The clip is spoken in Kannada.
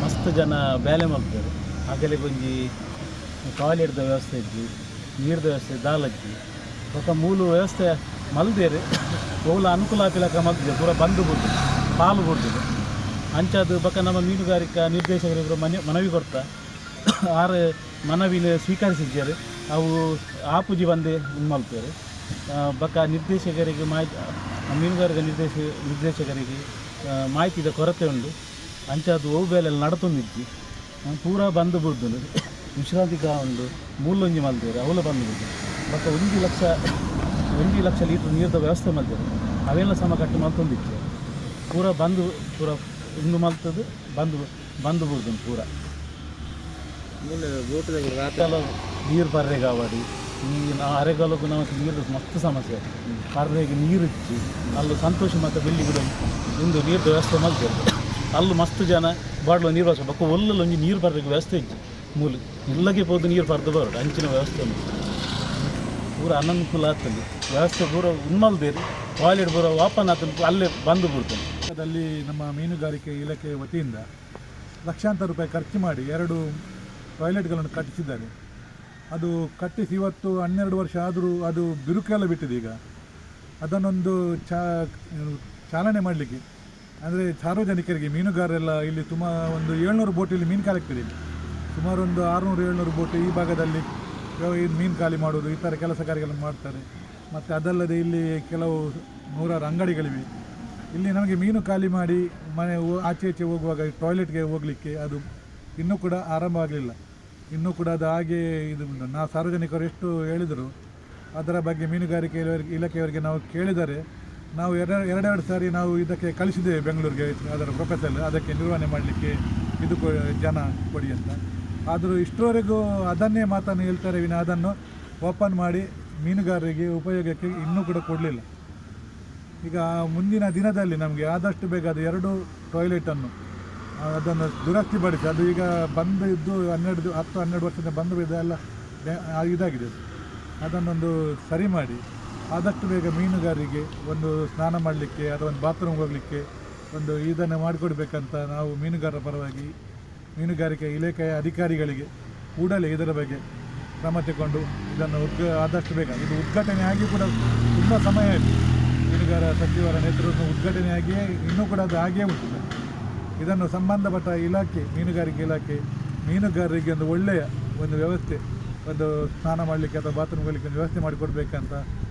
ಮಸ್ತ್ ಜನ ಬೇಲೆ ಮಾಡ್ತಾರೆ. ಆಗಲೇ ಒಂಜಿ ಟಾಯ್ಲೆಟ್ದ ವ್ಯವಸ್ಥೆ ಇದ್ದು, ನೀರ್ದ ವ್ಯವಸ್ಥೆ ದಾಲಜ್ಜಿ ఒక ಮೂಲ ವ್ಯವಸ್ಥೆ ಮಲ್ದೇರಿ ಓಲ ಅನುಕೂಲ ಆಪಿಲಕ ಮಲ್ದೆ ಪೂರ ಬಂದು ಬಿಡ್ದು ಪಾಲು ಬಿಡ್ದು ಅಂಚದು ಬಕ್ಕ ನಮ್ಮ ಮೀನುಗಾರಿಕಾ ನಿರ್ದೇಶಕರಿಬ್ಬರು ಮನವಿ ಕೊಡ್ತಾ ಆರು ಮನವಿನ ಸ್ವೀಕರಿಸಿದ್ದಾರೆ. ಅವು ಆಪುಜಿ ಬಂದು ಮಲ್ತಾರೆ. ಬಕ್ಕ ನಿರ್ದೇಶಕರಿಗೆ ಮೀನುಗಾರಿಕಾ ನಿರ್ದೇಶಕರಿಗೆ ಮಾಹಿತಿದ ಕೊರತೆ ಉಂಡು. ಅಂಚದು ಓವು ಬೇಲೆಲ್ಲ ನಡತೊಂದಿಜ್ಜಿ ಪೂರ ಬಂದು ಬಿಡ್ದು ವಿಶ್ರಾಂತಿ ಉಂಡು ಮೂಲೊಂಜಿ ಮಲ್ದೇರು ಅವಳು ಬಂದು ಬಿಡ್ದು ಬಕ್ಕ 1 ಲಕ್ಷ ಲೀಟ್ರ್ ನೀರದ ವ್ಯವಸ್ಥೆ ಮಲ್ತಾರೆ. ಅವೆಲ್ಲ ಸಮಕಟ್ಟು ಮಲ್ತೊಂದಿತ್ತು ಪೂರ ಬಂದು ಪೂರ ಇಂದು ಮಲ್ತದ್ದು ಬಂದು ಬಿಡ್ದು ಪೂರ ನೀರು ಪರ್ರೆಗಾವಡಿ ಈ ಅರೆಗಾಲಕ್ಕೂ ನಮಗೆ ನೀರು ಮಸ್ತ್ ಸಮಸ್ಯೆ. ಪರ್ರೆಗೆ ನೀರು ಇಚ್ಚಿ ಅಲ್ಲಿ ಸಂತೋಷ ಮತ್ತು ಬೆಲ್ಲಿ ಕೂಡ ಇಂದು ನೀರ್ದ ವ್ಯವಸ್ಥೆ ಮಲ್ತಾರೆ. ಅಲ್ಲಿ ಮಸ್ತ್ ಜನ ಬಾಡ್ಲು ನೀರು ಬಸ್ ಬಕ್ಕ ಒಲ್ಲಲ್ಲಿ ಒಂಜಿ ನೀರು ಪರ್ರೆಗೆ ವ್ಯವಸ್ಥೆ ಇಚ್ಚಿ ಮೂಲ ಇಲ್ಲಗೆ ಹೋದು ನೀರು ಪರ್ದು ಬರೋದು ಅಂಚಿನ ವ್ಯವಸ್ಥೆ ಪೂರ ಅನನುಕೂಲ ಆಗ್ತದೆ. ವ್ಯವಸ್ಥೆ ಪೂರ ಉನ್ಮಲ್ದೇರಿ ಟಾಯ್ಲೆಟ್ ಪೂರ ಓಪನ್ ಆಗ್ತದೆ ಅಲ್ಲೇ ಬಂದು ಬಿಡ್ತದೆ. ಅದರಲ್ಲಿ ನಮ್ಮ ಮೀನುಗಾರಿಕೆ ಇಲಾಖೆ ವತಿಯಿಂದ ಲಕ್ಷಾಂತರ ರೂಪಾಯಿ ಖರ್ಚು ಮಾಡಿ 2 ಟಾಯ್ಲೆಟ್ಗಳನ್ನು ಕಟ್ಟಿಸಿದ್ದಾರೆ. ಅದು ಕಟ್ಟಿಸಿ ಇವತ್ತು 12 ವರ್ಷ ಆದರೂ ಅದು ಬಿರುಕೆಲ್ಲ ಬಿಟ್ಟಿದೆ. ಈಗ ಅದನ್ನೊಂದು ಚಾಲನೆ ಮಾಡಲಿಕ್ಕೆ ಅಂದರೆ ಸಾರ್ವಜನಿಕರಿಗೆ ಮೀನುಗಾರರೆಲ್ಲ ಇಲ್ಲಿ ಒಂದು 700 ಬೋಟಲ್ಲಿ ಮೀನು ಕಾಲಿಗ್ತದೆ. ಸುಮಾರು ಒಂದು 600-700 ಬೋಟ್ ಈ ಭಾಗದಲ್ಲಿ ಮೀನು ಖಾಲಿ ಮಾಡೋದು ಈ ಥರ ಕೆಲಸ ಕಾರ್ಯಗಳನ್ನು ಮಾಡ್ತಾರೆ. ಮತ್ತು ಅದಲ್ಲದೆ ಇಲ್ಲಿ ಕೆಲವು 100 ಅಂಗಡಿಗಳಿವೆ. ಇಲ್ಲಿ ನಮಗೆ ಮೀನು ಖಾಲಿ ಮಾಡಿ ಮನೆ ಆಚೆ ಹೋಗುವಾಗ ಟಾಯ್ಲೆಟ್ಗೆ ಹೋಗಲಿಕ್ಕೆ ಅದು ಇನ್ನೂ ಕೂಡ ಆರಂಭ ಆಗಲಿಲ್ಲ. ಇನ್ನೂ ಕೂಡ ಅದು ಹಾಗೆ ಇದು ನಾವು ಸಾರ್ವಜನಿಕರು ಎಷ್ಟು ಹೇಳಿದರು ಅದರ ಬಗ್ಗೆ ಮೀನುಗಾರಿಕೆ ಇಲಾಖೆಯವರಿಗೆ ನಾವು ಕೇಳಿದರೆ ನಾವು ಎರಡೆರಡು ಸಾರಿ ನಾವು ಇದಕ್ಕೆ ಕಳಿಸಿದ್ದೇವೆ ಬೆಂಗಳೂರಿಗೆ ಅದರ ಪ್ರೊಫೆಸರ್ ಅದಕ್ಕೆ ನಿರ್ವಹಣೆ ಮಾಡಲಿಕ್ಕೆ ಇದು ಜನ ಕೊಡಿ ಅಂತ. ಆದರೂ ಇಷ್ಟರವರೆಗೂ ಅದನ್ನೇ ಮಾತನ್ನು ಹೇಳ್ತಾರೆ ವಿನ ಅದನ್ನು ಓಪನ್ ಮಾಡಿ ಮೀನುಗಾರರಿಗೆ ಉಪಯೋಗಕ್ಕೆ ಇನ್ನೂ ಕೂಡ ಕೊಡಲಿಲ್ಲ. ಈಗ ಮುಂದಿನ ದಿನದಲ್ಲಿ ನಮಗೆ ಆದಷ್ಟು ಬೇಗ ಅದು 2 ಟಾಯ್ಲೆಟನ್ನು ಅದನ್ನು ದುರಸ್ತಿಪಡಿಸಿ ಅದು ಈಗ ಬಂದು ಇದ್ದು 10-12 ವರ್ಷದಿಂದ ಬಂದು ಎಲ್ಲ ಇದಾಗಿದೆ. ಅದನ್ನೊಂದು ಸರಿ ಮಾಡಿ ಆದಷ್ಟು ಬೇಗ ಮೀನುಗಾರರಿಗೆ ಒಂದು ಸ್ನಾನ ಮಾಡಲಿಕ್ಕೆ ಅಥವಾ ಒಂದು ಬಾತ್ರೂಮ್ಗೆ ಹೋಗಲಿಕ್ಕೆ ಒಂದು ಇದನ್ನು ಮಾಡಿಕೊಡ್ಬೇಕಂತ ನಾವು ಮೀನುಗಾರರ ಪರವಾಗಿ ಮೀನುಗಾರಿಕೆ ಇಲಾಖೆಯ ಅಧಿಕಾರಿಗಳಿಗೆ ಕೂಡಲೇ ಇದರ ಬಗ್ಗೆ ಕ್ರಮ ತಗೊಂಡು ಇದನ್ನು ಆದಷ್ಟು ಬೇಗ ಇದು ಉದ್ಘಾಟನೆ ಆಗಿ ಕೂಡ ತುಂಬ ಸಮಯ ಆಯಿತು. ಮೀನುಗಾರ ಸಚಿವರ ನೇತೃತ್ವ ಉದ್ಘಾಟನೆ ಆಗಿಯೇ ಇನ್ನೂ ಕೂಡ ಅದು ಹಾಗೇ ಉಂಟು. ಇದನ್ನು ಸಂಬಂಧಪಟ್ಟ ಇಲಾಖೆ ಮೀನುಗಾರಿಕೆ ಇಲಾಖೆ ಮೀನುಗಾರರಿಗೆ ಒಂದು ಒಳ್ಳೆಯ ಒಂದು ವ್ಯವಸ್ಥೆ ಒಂದು ಸ್ನಾನ ಮಾಡಲಿಕ್ಕೆ ಅಥವಾ ಬಾತ್ರೂಮ್ ಹೋಗಲಿಕ್ಕೆ ಒಂದು ವ್ಯವಸ್ಥೆ ಮಾಡಿಕೊಡ್ಬೇಕಂತ